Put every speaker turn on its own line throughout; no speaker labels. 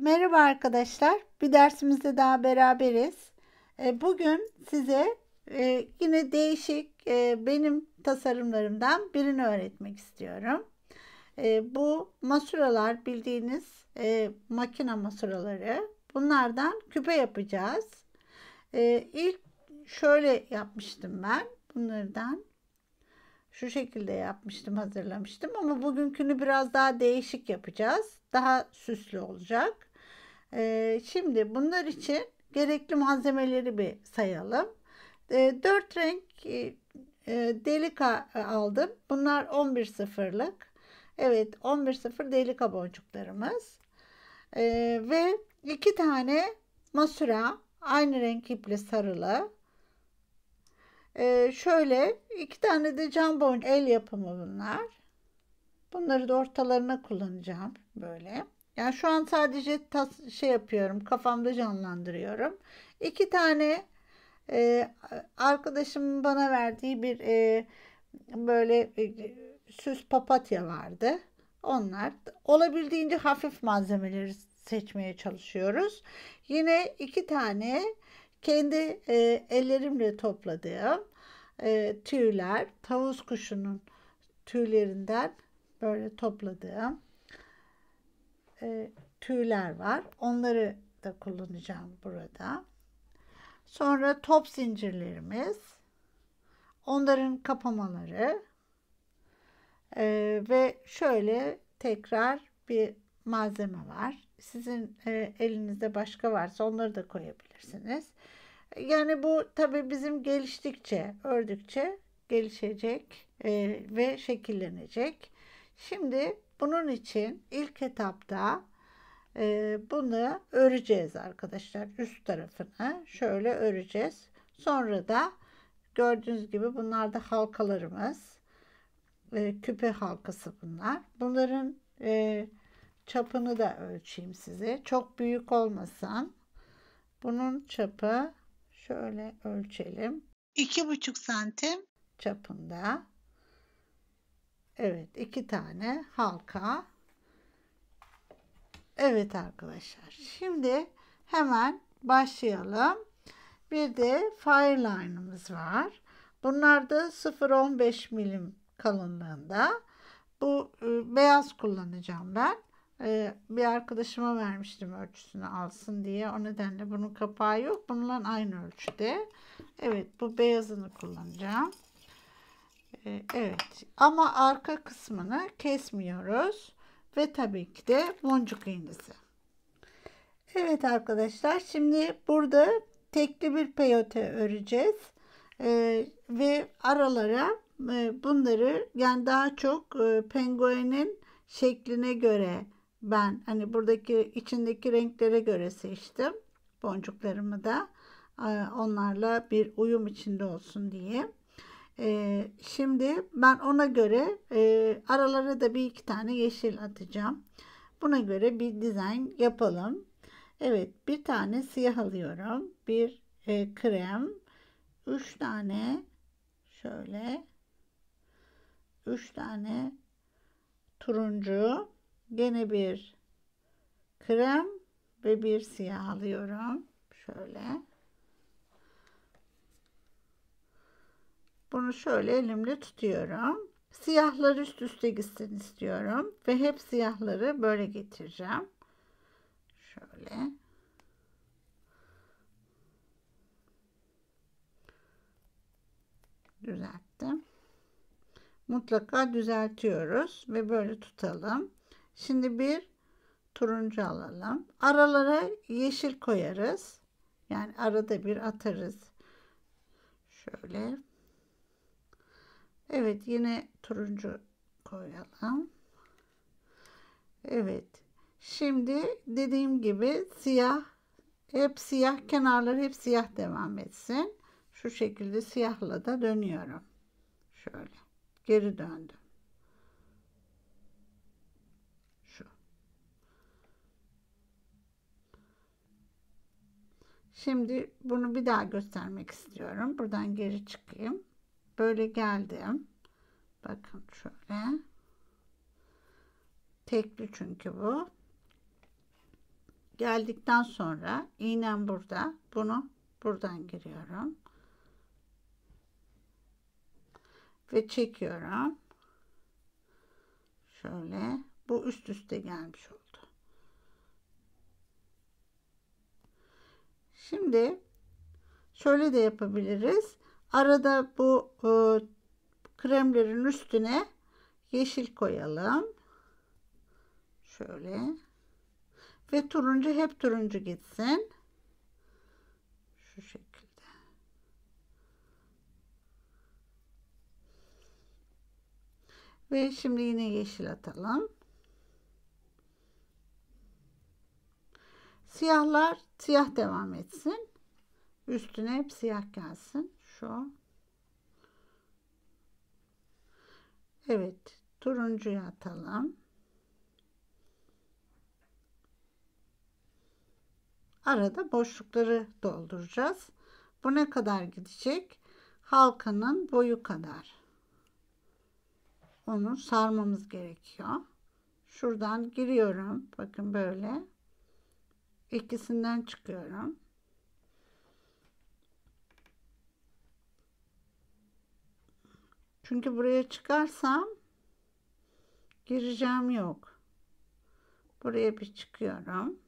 Merhaba arkadaşlar. Bir dersimizde daha beraberiz. Bugün size yine değişik benim tasarımlarımdan birini öğretmek istiyorum. Bu masuralar bildiğiniz makine masuraları. Bunlardan küpe yapacağız. İlk şöyle yapmıştım ben. Bunlardan şu şekilde yapmıştım, hazırlamıştım ama bugünkünü biraz daha değişik yapacağız. Daha süslü olacak. Şimdi bunlar için gerekli malzemeleri bir sayalım. 4 renk delika aldım. Bunlar 11.0'lık. Evet, 11.0 delika boncuklarımız. Ve 2 tane masura aynı renk iple sarılı. Şöyle 2 tane de cam boncuk, el yapımı bunlar. Bunları da ortalarına kullanacağım böyle. Yani şu an sadece şey yapıyorum, kafamda canlandırıyorum. 2 tane arkadaşımın bana verdiği bir böyle süs papatya vardı. Onlar olabildiğince hafif malzemeleri seçmeye çalışıyoruz. Yine 2 tane kendi ellerimle topladığım tüyler, tavus kuşunun tüylerinden böyle topladığım tüyler var. Onları da kullanacağım burada. Sonra top zincirlerimiz, onların kapamaları ve şöyle tekrar bir malzeme var. Sizin elinizde başka varsa onları da koyabilirsiniz. Yani bu tabii bizim geliştikçe, ördükçe gelişecek ve şekillenecek. Şimdi bunun için ilk etapta bunu öreceğiz arkadaşlar. Üst tarafını şöyle öreceğiz. Sonra da gördüğünüz gibi bunlar da halkalarımız. Küpe halkası bunlar. Bunların çapını da ölçeyim size. Çok büyük olmasın. Bunun çapı şöyle ölçelim. 2,5 santim çapında. Evet, 2 tane halka. Evet arkadaşlar. Şimdi hemen başlayalım. Bir de fireline'ımız var. Bunlar da 0,15 milim kalınlığında. Bu beyaz kullanacağım ben. Bir arkadaşıma vermiştim ölçüsünü alsın diye. O nedenle bunun kapağı yok. Bununla aynı ölçüde. Evet, bu beyazını kullanacağım. Evet, ama arka kısmını kesmiyoruz. Ve tabii ki de boncuk iğnesi. Evet arkadaşlar, şimdi burada tekli bir peyote öreceğiz. Ve aralara bunları, yani daha çok penguenin şekline göre ben hani buradaki içindeki renklere göre seçtim boncuklarımı da onlarla bir uyum içinde olsun diye. Şimdi ben ona göre aralara da bir iki tane yeşil atacağım. Buna göre bir dizayn yapalım. Evet, bir tane siyah alıyorum. Bir krem. 3 tane şöyle. 3 tane turuncu. Gene bir krem ve bir siyah alıyorum. Şöyle. Bunu şöyle elimle tutuyorum. Siyahlar üst üste gitsin istiyorum. Ve hep siyahları böyle getireceğim. Şöyle. Düzelttim. Mutlaka düzeltiyoruz ve böyle tutalım. Şimdi bir turuncu alalım. Aralara yeşil koyarız. Yani arada bir atarız. Şöyle. Evet, yine turuncu koyalım. Evet. Şimdi dediğim gibi siyah, hep siyah, kenarları hep siyah devam etsin. Şu şekilde siyahla da dönüyorum. Şöyle. Geri döndüm. Şu. Şimdi bunu bir daha göstermek istiyorum. Buradan geri çıkayım. Böyle geldim. Bakın şöyle. Tekli çünkü bu. geldikten sonra iğnem burada. Bunu buradan giriyorum. Ve çekiyorum. Şöyle. Bu üst üste gelmiş oldu. Şimdi şöyle de yapabiliriz. Arada bu kremlerin üstüne yeşil koyalım. Şöyle. Ve turuncu, hep turuncu gitsin. Şu şekilde. Ve şimdi yine yeşil atalım. Siyahlar siyah devam etsin. Üstüne hep siyah gelsin. Şu. Evet. Turuncuyu atalım. Arada boşlukları dolduracağız. Bu ne kadar gidecek? Halkanın boyu kadar. Onu sarmamız gerekiyor. Şuradan giriyorum. Bakın böyle. İkisinden çıkıyorum. Çünkü buraya çıkarsam gireceğim yok. Buraya bir çıkıyorum.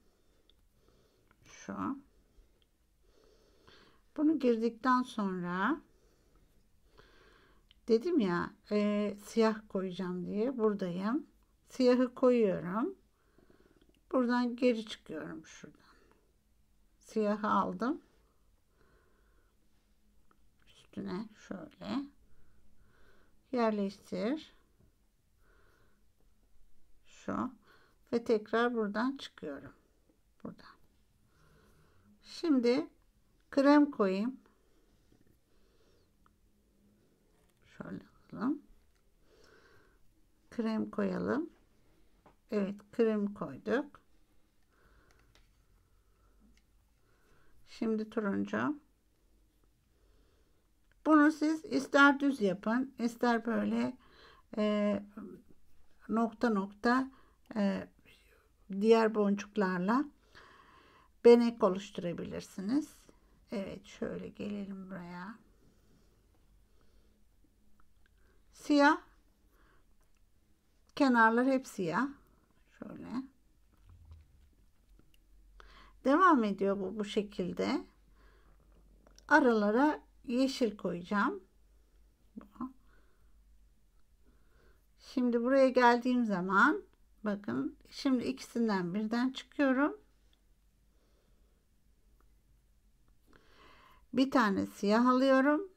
Şu. Bunu girdikten sonra dedim ya siyah koyacağım diye buradayım. Siyahı koyuyorum. Buradan geri çıkıyorum şuradan. Siyahı aldım. Üstüne şöyle yerleştir. Şu. Ve tekrar buradan çıkıyorum. Buradan. Şimdi krem koyayım. Şöyle alalım. Krem koyalım. Evet, krem koyduk. Şimdi turuncu. Bunu siz ister düz yapın, ister böyle nokta nokta diğer boncuklarla benek oluşturabilirsiniz. Evet, şöyle gelelim buraya. Siyah. Kenarlar hep siyah. Şöyle. Devam ediyor bu şekilde. Aralara yeşil koyacağım. Şimdi buraya geldiğim zaman bakın, şimdi ikisinden birden çıkıyorum. Bir tane siyah alıyorum.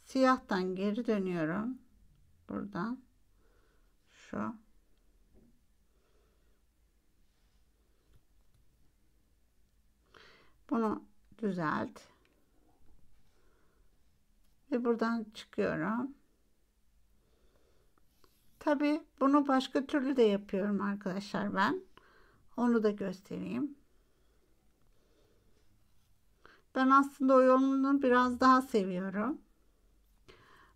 Siyahtan geri dönüyorum. Buradan. Şu. Bunu düzelt. Ve buradan çıkıyorum. Tabi bunu başka türlü de yapıyorum arkadaşlar ben. Onu da göstereyim. Ben aslında o yolunu biraz daha seviyorum.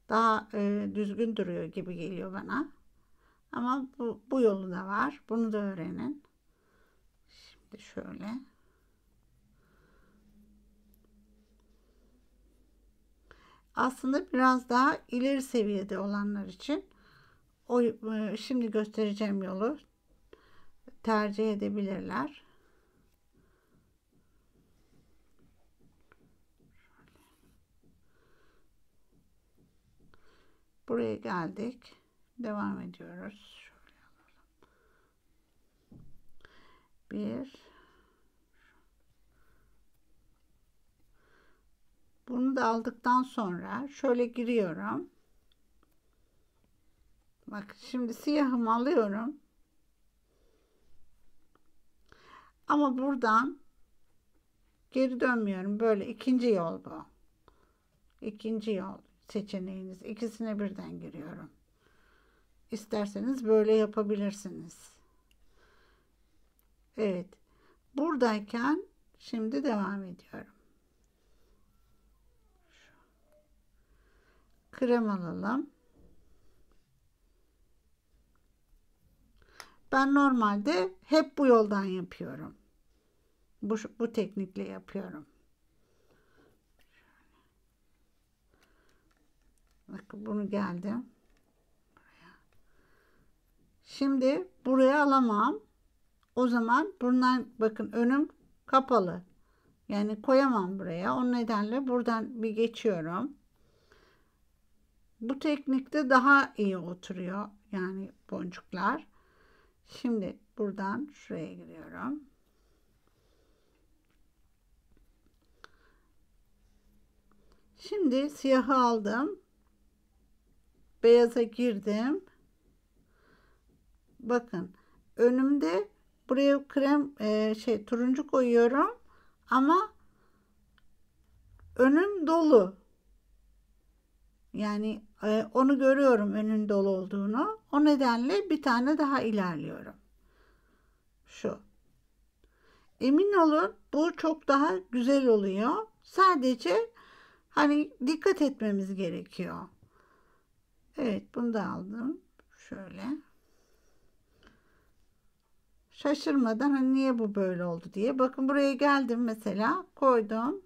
Daha düzgün duruyor gibi geliyor bana. Ama bu yolu da var. Bunu da öğrenin. Şimdi şöyle. Aslında biraz daha ileri seviyede olanlar için o şimdi göstereceğim yolu tercih edebilirler. Buraya geldik. Devam ediyoruz. Şöyle alalım. Bir. Bunu da aldıktan sonra şöyle giriyorum. Bak şimdi siyahımı alıyorum. Ama buradan geri dönmüyorum. Böyle ikinci yol bu. İkinci yol seçeneğiniz. İkisine birden giriyorum. İsterseniz böyle yapabilirsiniz. Evet. Buradayken şimdi devam ediyorum. Krem alalım. Ben normalde hep bu yoldan yapıyorum. Bu teknikle yapıyorum. Bakın bunu geldim. Şimdi buraya alamam. O zaman buradan bakın önüm kapalı. Yani koyamam buraya. O nedenle buradan bir geçiyorum. Bu teknikte daha iyi oturuyor. Yani boncuklar. Şimdi buradan şuraya giriyorum. Şimdi siyahı aldım. Beyaza girdim. Bakın önümde buraya krem turuncu koyuyorum ama önüm dolu. Yani onu görüyorum önün dolu olduğunu. O nedenle bir tane daha ilerliyorum. Şu. Emin olun bu çok daha güzel oluyor. Sadece hani dikkat etmemiz gerekiyor. Evet bunu da aldım. Şöyle. Şaşırmadan hani niye bu böyle oldu diye. Bakın buraya geldim mesela. Koydum.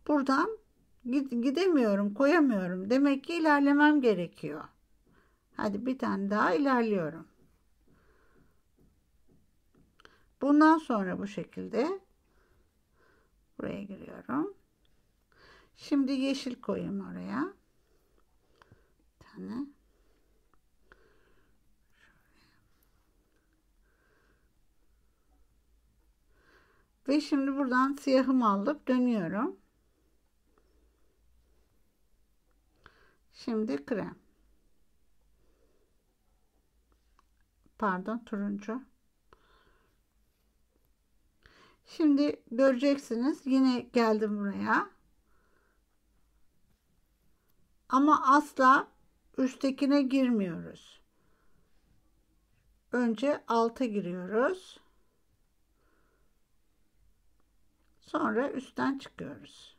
Buradan gidemiyorum. Koyamıyorum. Demek ki ilerlemem gerekiyor. Hadi bir tane daha ilerliyorum. Bundan sonra bu şekilde buraya giriyorum. Şimdi yeşil koyayım oraya. Bir tane. Ve şimdi buradan siyahımı alıp dönüyorum. Şimdi krem. Pardon turuncu. Şimdi göreceksiniz yine geldim buraya. Ama asla üsttekine girmiyoruz. Önce alta giriyoruz. Sonra üstten çıkıyoruz.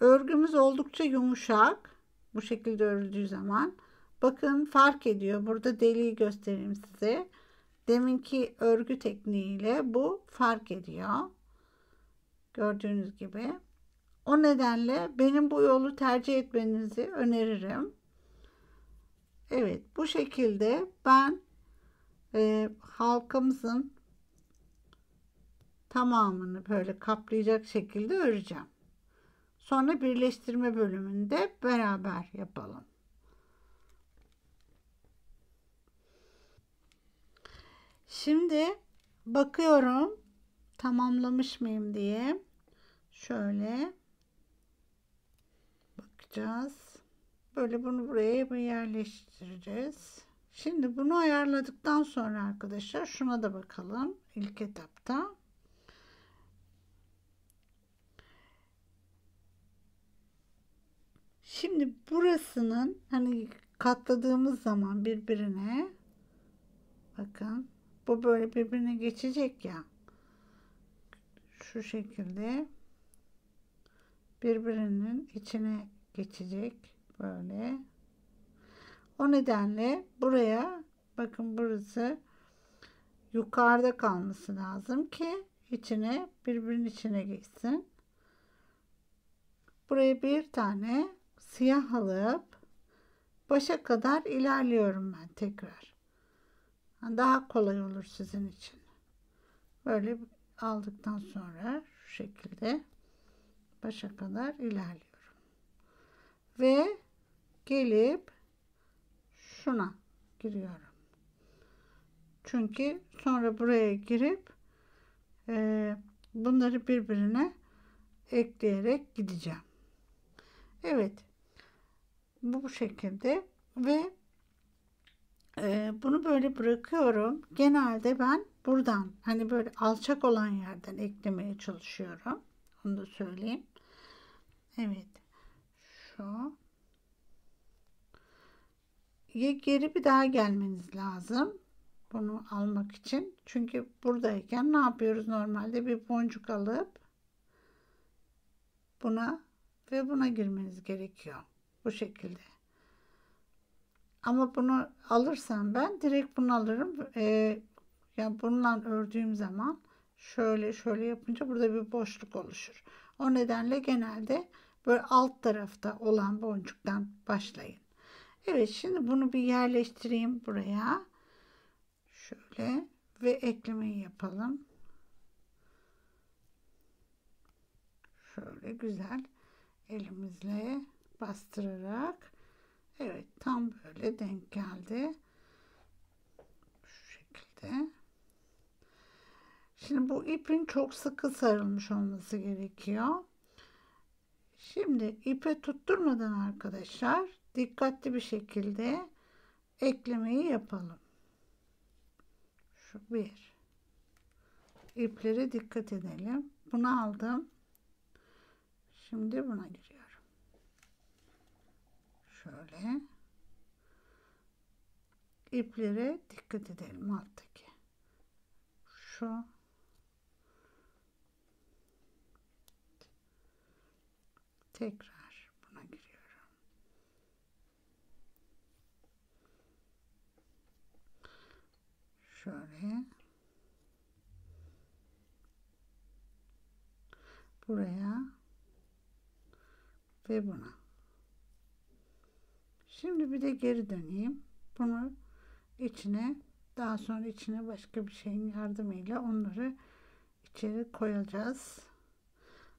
Örgümüz oldukça yumuşak. Bu şekilde örüldüğü zaman. Bakın fark ediyor. Burada deliği göstereyim size. Deminki örgü tekniğiyle bu fark ediyor. Gördüğünüz gibi. O nedenle benim bu yolu tercih etmenizi öneririm. Evet bu şekilde ben halkamızın tamamını böyle kaplayacak şekilde öreceğim. Sonra birleştirme bölümünde beraber yapalım. Şimdi bakıyorum tamamlamış mıyım diye. Şöyle bakacağız. Böyle bunu buraya yerleştireceğiz. Şimdi bunu ayarladıktan sonra arkadaşlar şuna da bakalım ilk etapta. Şimdi burasının hani katladığımız zaman birbirine bakın bu böyle birbirine geçecek ya. Şu şekilde birbirinin içine geçecek böyle. O nedenle buraya bakın burası yukarıda kalması lazım ki içine birbirinin içine geçsin. Buraya bir tane siyah alıp başa kadar ilerliyorum ben tekrar. Daha kolay olur sizin için. Böyle aldıktan sonra şu şekilde başa kadar ilerliyorum. Ve gelip şuna giriyorum. Çünkü sonra buraya girip bunları birbirine ekleyerek gideceğim. Evet. Bu şekilde ve bunu böyle bırakıyorum. Genelde ben buradan hani böyle alçak olan yerden eklemeye çalışıyorum. Onu da söyleyeyim. Evet. Şu. Geri bir daha gelmeniz lazım. Bunu almak için. Çünkü buradayken ne yapıyoruz normalde? Bir boncuk alıp buna ve buna girmeniz gerekiyor. Bu şekilde. Ama bunu alırsam ben direkt bunu alırım. Yani bununla ördüğüm zaman şöyle şöyle yapınca burada bir boşluk oluşur. O nedenle genelde böyle alt tarafta olan boncuktan başlayın. Evet, şimdi bunu bir yerleştireyim buraya. Şöyle ve eklemeyi yapalım. Şöyle güzel elimizle bastırarak. Evet, tam böyle denk geldi. Şu şekilde. Şimdi bu ipin çok sıkı sarılmış olması gerekiyor. Şimdi ipe tutturmadan arkadaşlar dikkatli bir şekilde eklemeyi yapalım. Şu bir. İplere dikkat edelim. Bunu aldım. Şimdi buna giriyorum. Şöyle. İplere dikkat edelim alttaki. Şu. Tekrar buna giriyorum. Şöyle. Buraya. Ve buna. Şimdi bir de geri döneyim. Bunu içine, daha sonra içine başka bir şeyin yardımıyla onları içeri koyacağız.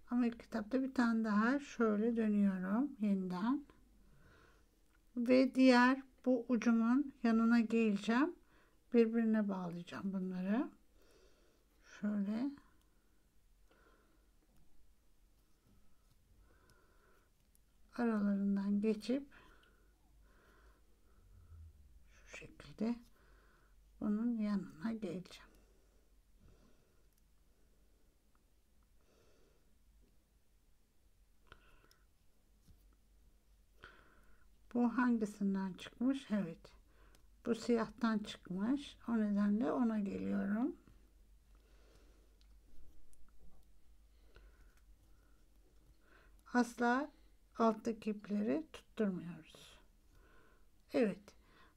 Ama ilk kitapta bir tane daha şöyle dönüyorum yeniden. Ve diğer bu ucumun yanına geleceğim. Birbirine bağlayacağım bunları. Şöyle. Aralarından geçip şu şekilde bunun yanına geleceğim. Bu hangisinden çıkmış? Evet. Bu siyahtan çıkmış. O nedenle ona geliyorum. Asla alttaki ipleri tutturmuyoruz. Evet.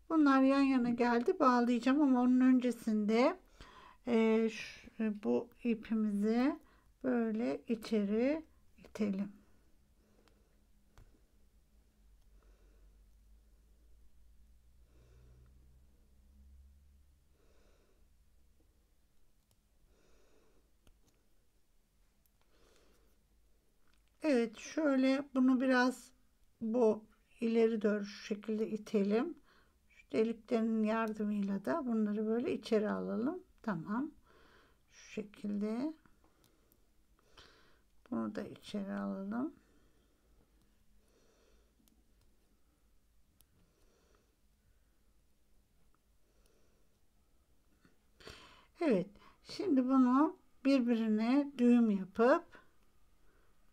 Bunlar yan yana geldi. Bağlayacağım ama onun öncesinde bu ipimizi böyle içeri itelim. Evet, şöyle bunu biraz bu ileri doğru şu şekilde itelim. Şu deliklerin yardımıyla da bunları böyle içeri alalım. Tamam. Şu şekilde bunu da içeri alalım. Evet. Şimdi bunu birbirine düğüm yapıp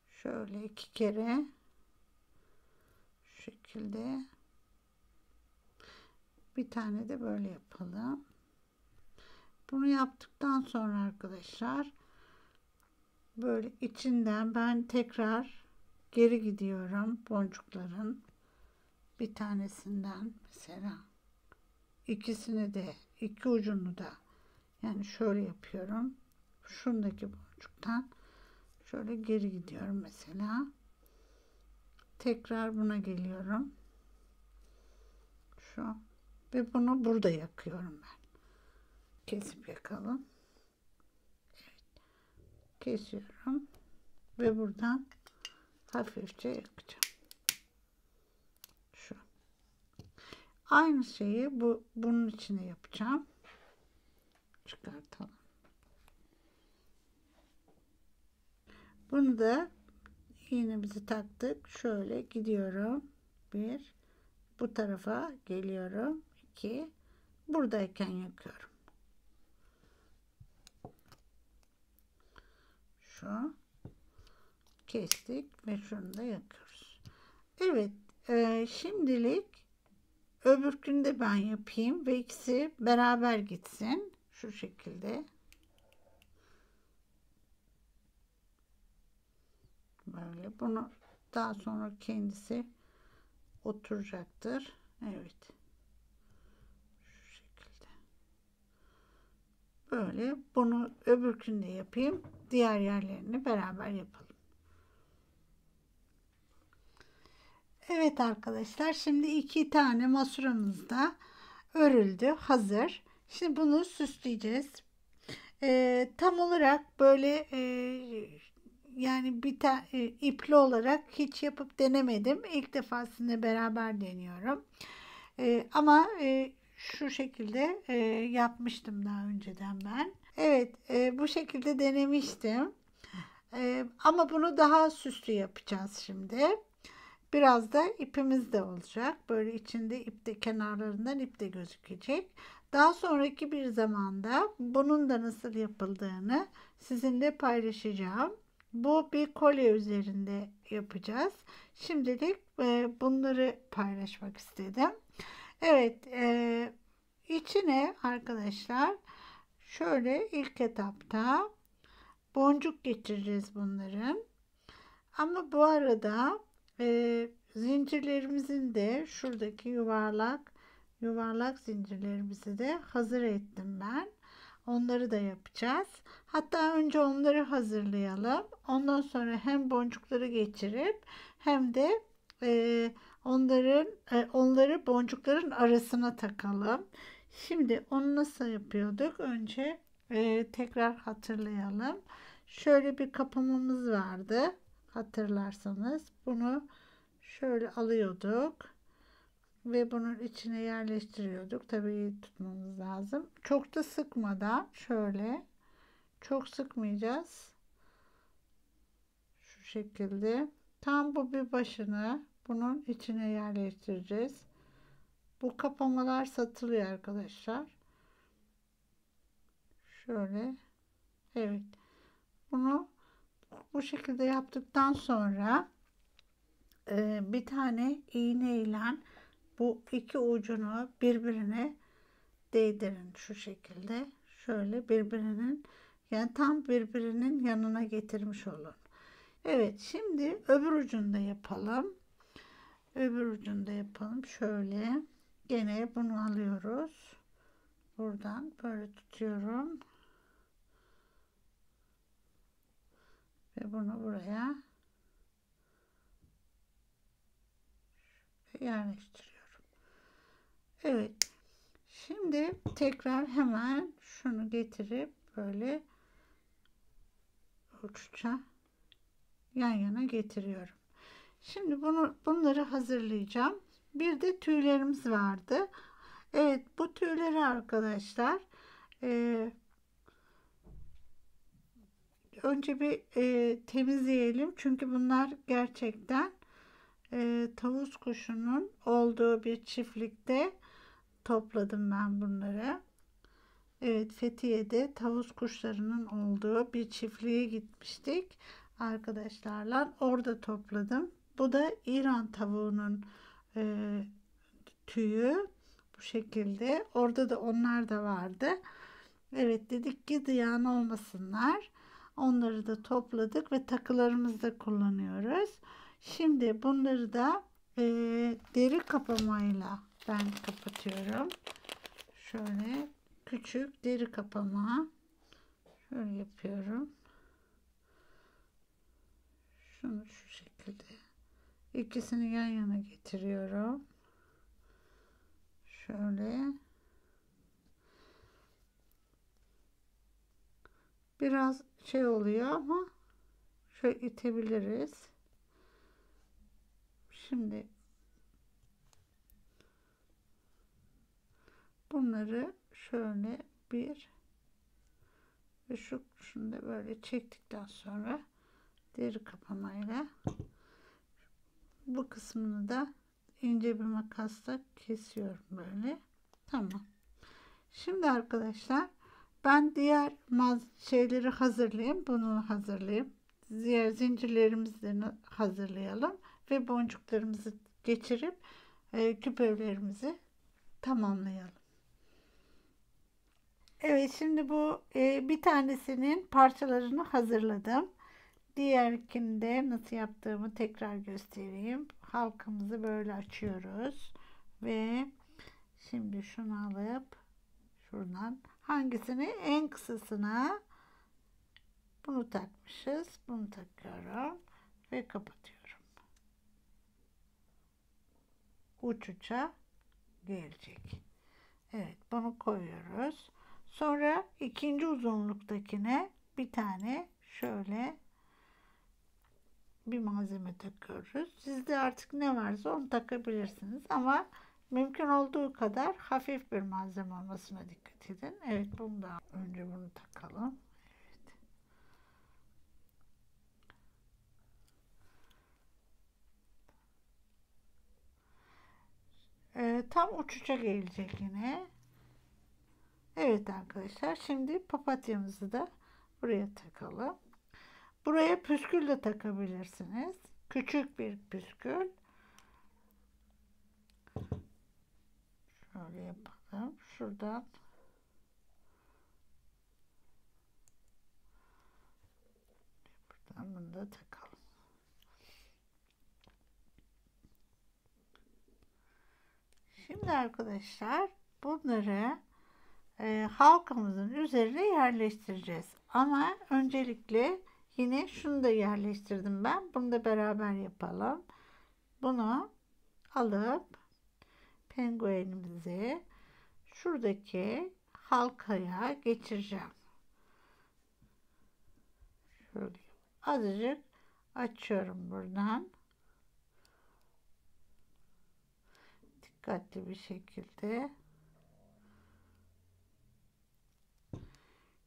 şöyle iki kere şu şekilde bir tane de böyle yapalım. Bunu yaptıktan sonra arkadaşlar böyle içinden ben tekrar geri gidiyorum boncukların bir tanesinden mesela ikisini de iki ucunu da yani şöyle yapıyorum. Şundaki boncuktan şöyle geri gidiyorum mesela. Tekrar buna geliyorum. Şu ve bunu burada yakıyorum ben. Kesip yakalım. Evet. Kesiyorum ve buradan hafifçe yakacağım. Şu. Aynı şeyi bunun içine yapacağım. Çıkartalım. Bunu da iğnemizi taktık. Şöyle gidiyorum. Bir. Bu tarafa geliyorum. İki. Buradayken yakıyorum. Şu. Kestik ve şunu da yakıyoruz. Evet. Şimdilik öbürkünü de ben yapayım ve ikisi beraber gitsin. Şu şekilde. Böyle bunu daha sonra kendisi oturacaktır. Evet. Böyle bunu öbürkünde yapayım. Diğer yerlerini beraber yapalım. Evet arkadaşlar, şimdi 2 tane masuramız da örüldü, hazır. Şimdi bunu süsleyeceğiz. Tam olarak böyle yani ipli olarak hiç yapıp denemedim. İlk defa sizinle beraber deniyorum. Ama şu şekilde yapmıştım daha önceden ben. Evet, bu şekilde denemiştim. Ama bunu daha süslü yapacağız şimdi. Biraz da ipimiz de olacak. Böyle içinde ip de, kenarlarından ip de gözükecek. Daha sonraki bir zamanda bunun da nasıl yapıldığını sizinle paylaşacağım. Bu bir kolye üzerinde yapacağız. Şimdilik bunları paylaşmak istedim. Evet, içine arkadaşlar şöyle ilk etapta boncuk geçireceğiz bunların. Ama bu arada zincirlerimizin de şuradaki yuvarlak zincirlerimizi de hazır ettim ben. Onları da yapacağız. Hatta önce onları hazırlayalım. Ondan sonra hem boncukları geçirip hem de onları boncukların arasına takalım. Şimdi onu nasıl yapıyorduk? Önce tekrar hatırlayalım. Şöyle bir kapamamız vardı. Hatırlarsanız bunu şöyle alıyorduk ve bunun içine yerleştiriyorduk. Tabii iyi tutmamız lazım. Çok da sıkmadan şöyle, çok sıkmayacağız. Şu şekilde tam bu bir başını bunun içine yerleştireceğiz. Bu kapamalar satılıyor arkadaşlar. Şöyle, evet. Bunu bu şekilde yaptıktan sonra bir tane iğne ile bu iki ucunu birbirine değdirin şu şekilde. Şöyle birbirinin, yani tam birbirinin yanına getirmiş olun. Evet, şimdi öbür ucunda yapalım. Öbür ucunda yapalım. Şöyle gene bunu alıyoruz. Buradan böyle tutuyorum. Ve bunu buraya yerleştiriyorum. Evet. Şimdi tekrar hemen şunu getirip böyle uçça yan yana getiriyorum. Şimdi bunları hazırlayacağım. Bir de tüylerimiz vardı. Evet, bu tüyleri arkadaşlar önce bir temizleyelim. Çünkü bunlar gerçekten tavus kuşunun olduğu bir çiftlikte topladım ben bunları. Evet, Fethiye'de tavus kuşlarının olduğu bir çiftliğe gitmiştik arkadaşlarla. Orada topladım. Bu da İran tavuğunun e, tüyü. Bu şekilde. Orada da onlar da vardı. Evet, dedik ki ziyan olmasınlar. Onları da topladık ve takılarımızda kullanıyoruz. Şimdi bunları da deri kapamayla ben kapatıyorum. Şöyle küçük deri kapama. Şöyle yapıyorum. Şunu şu şekilde. İkisini yan yana getiriyorum. Şöyle. Biraz şey oluyor ama şöyle itebiliriz. Şimdi bunları şöyle bir ve şunu da böyle çektikten sonra deri kapamayla bu kısmını da ince bir makasla kesiyorum böyle. Tamam. Şimdi arkadaşlar ben diğer şeyleri hazırlayayım. Bunu hazırlayayım. Diğer zincirlerimizi hazırlayalım ve boncuklarımızı geçirip küpelerimizi tamamlayalım. Evet, şimdi bu bir tanesinin parçalarını hazırladım. Diğerkini de nasıl yaptığımı tekrar göstereyim. Halkamızı böyle açıyoruz ve şimdi şunu alıp şuradan Hangisini? En kısasına bunu takmışız. Bunu takıyorum ve kapatıyorum. Uç uça gelecek. Evet, bunu koyuyoruz. Sonra ikinci uzunluktakine bir tane şöyle bir malzeme takıyoruz. Sizde artık ne varsa onu takabilirsiniz ama mümkün olduğu kadar hafif bir malzeme olmasına dikkat edin. Evet, bunu da önce bunu takalım. Tam uçuşa gelecek yine. Evet arkadaşlar, şimdi papatyamızı da buraya takalım. Buraya püskül de takabilirsiniz. Küçük bir püskül. Şöyle yapalım. Şuradan buradan bunu da takalım. Şimdi arkadaşlar bunları halkamızın üzerine yerleştireceğiz. Ama öncelikle yine şunu da yerleştirdim ben. Bunu da beraber yapalım. Bunu alıp penguenimizi şuradaki halkaya geçireceğim. Şöyle azıcık açıyorum buradan. Dikkatli bir şekilde.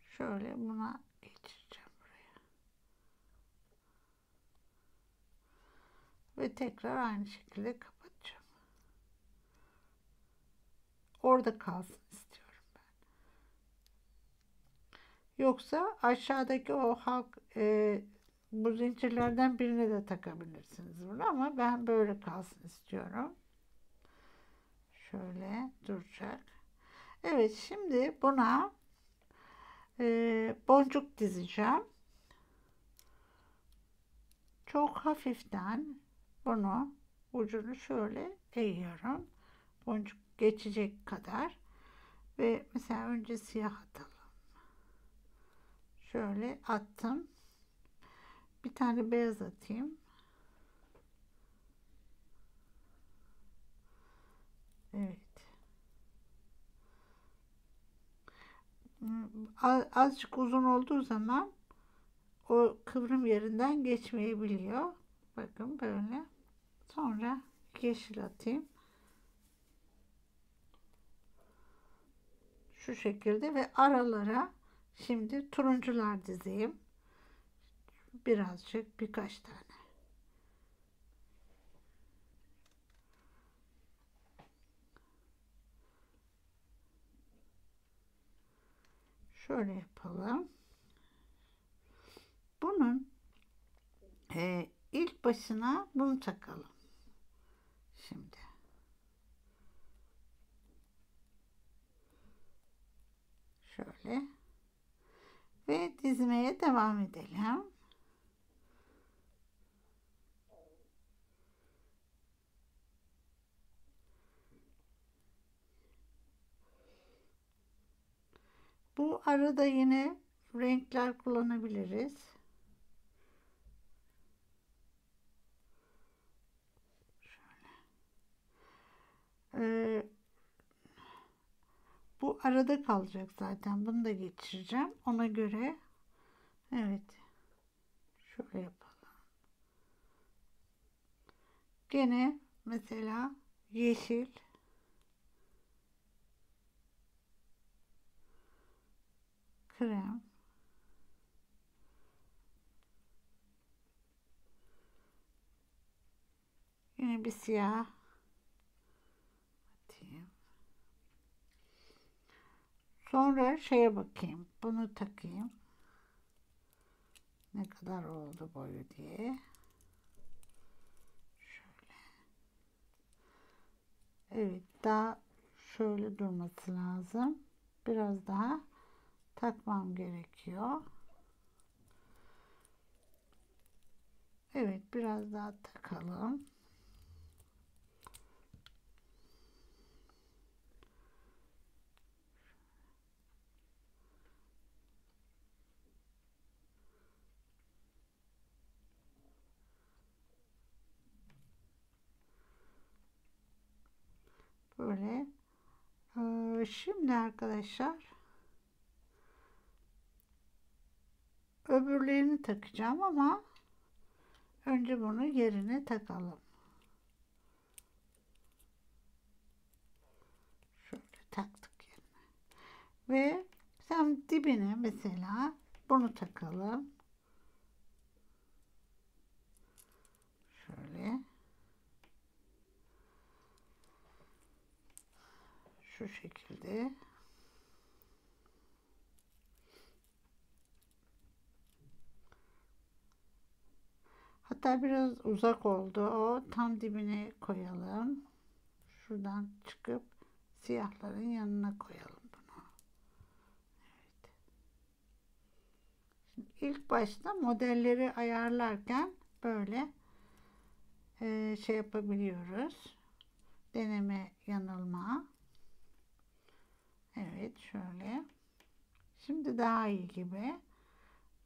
Şöyle buna geçireceğim buraya. Ve tekrar aynı şekilde kapatacağım. Orada kalsın istiyorum ben. Yoksa aşağıdaki o halk bu zincirlerden birine de takabilirsiniz bunu ama ben böyle kalsın istiyorum. Şöyle duracak. Evet, şimdi buna boncuk dizeceğim. Çok hafiften bunu ucunu şöyle eğiyorum. Boncuk geçecek kadar ve mesela önce siyah atalım. Şöyle attım. Bir tane beyaz atayım. Evet. Azıcık uzun olduğu zaman o kıvrım yerinden geçmeyebiliyor. Bakın böyle. Sonra yeşil atayım. Şu şekilde ve aralara şimdi turuncular dizeyim. Birazcık, birkaç tane. Şöyle yapalım. Bunun ilk başına bunu takalım. Şimdi. Şöyle. Ve dizmeye devam edelim. Bu arada yine renkler kullanabiliriz. Ee, bu arada kalacak zaten. Bunu da geçireceğim. Ona göre evet. Şöyle yapalım. Gene mesela yeşil, krem, yine bir siyah atayım. Sonra şeye bakayım. Bunu takayım. Ne kadar oldu boyu diye. Şöyle. Evet, daha şöyle durması lazım. Biraz daha takmam gerekiyor. Evet, biraz daha takalım. Böyle. Şimdi arkadaşlar öbürlerini takacağım ama önce bunu yerine takalım. Şöyle taktık yerine. Ve tam dibine mesela bunu takalım. Şöyle. Şu şekilde. Hatta biraz uzak oldu o. Tam dibine koyalım. Şuradan çıkıp siyahların yanına koyalım bunu. Evet. Şimdi ilk başta modelleri ayarlarken böyle şey yapabiliyoruz. Deneme yanılma. Evet şöyle. Şimdi daha iyi gibi.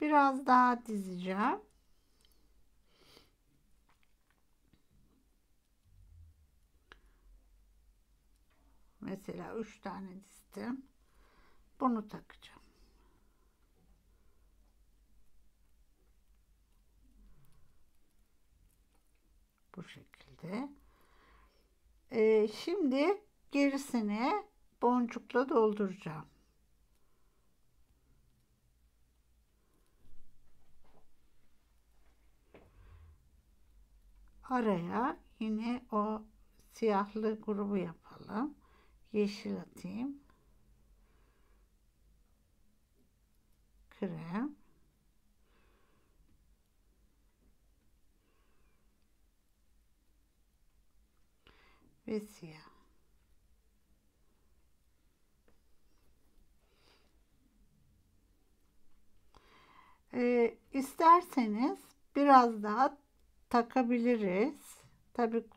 Biraz daha dizeceğim. Mesela 3 tane dizdim. Bunu takacağım. Bu şekilde. Şimdi gerisini boncukla dolduracağım. Araya yine o siyahlı grubu yapalım. Yeşil atayım. Krem. Ve siyah. İsterseniz biraz daha takabiliriz. Tabii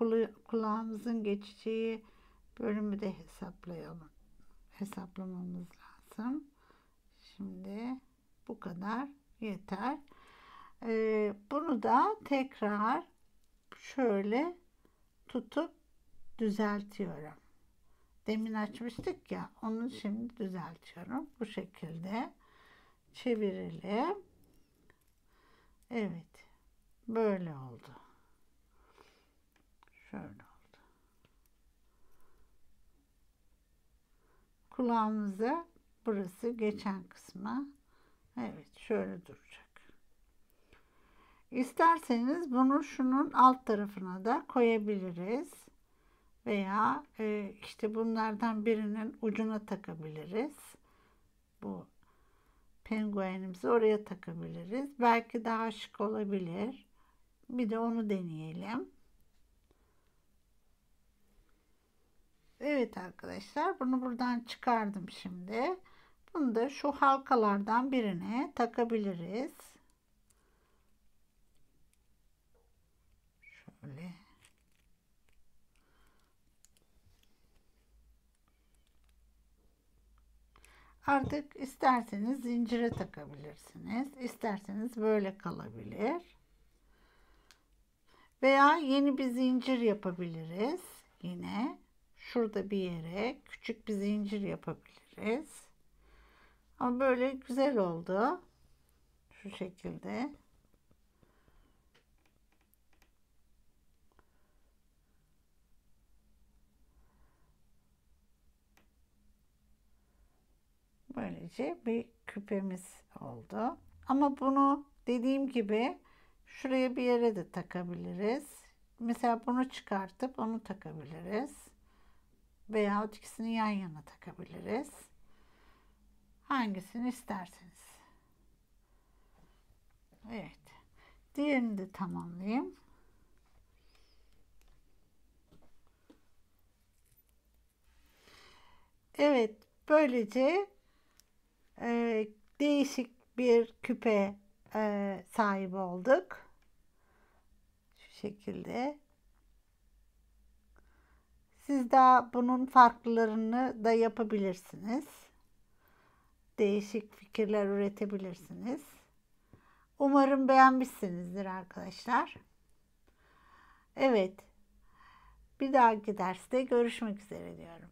kulağımızın geçeceği bölümü de hesaplamamız lazım. Şimdi bu kadar yeter. Bunu da tekrar şöyle tutup düzeltiyorum. Demin açmıştık ya, onu şimdi düzeltiyorum. Bu şekilde çevirelim. Evet, böyle oldu. Şöyle oldu. Kulağımıza burası geçen kısmı. Evet, şöyle duracak. İsterseniz bunu şunun alt tarafına da koyabiliriz. Veya işte bunlardan birinin ucuna takabiliriz. Bu penguenimizi oraya takabiliriz. Belki daha şık olabilir. Bir de onu deneyelim. Evet arkadaşlar, bunu buradan çıkardım şimdi. Bunu da şu halkalardan birine takabiliriz. Şöyle. Artık isterseniz zincire takabilirsiniz. İsterseniz böyle kalabilir. Veya yeni bir zincir yapabiliriz. Yine şurada bir yere küçük bir zincir yapabiliriz. Ama böyle güzel oldu. Şu şekilde. Böylece bir küpemiz oldu. Ama bunu dediğim gibi şuraya bir yere de takabiliriz. Mesela bunu çıkartıp onu takabiliriz. Veya ikisini yan yana takabiliriz. Hangisini isterseniz. Evet. Diğerini de tamamlayayım. Evet. Böylece değişik bir küpe sahip olduk. Şu şekilde. Siz daha bunun farklılarını da yapabilirsiniz. Değişik fikirler üretebilirsiniz. Umarım beğenmişsinizdir arkadaşlar. Evet. Bir dahaki derste görüşmek üzere diyorum.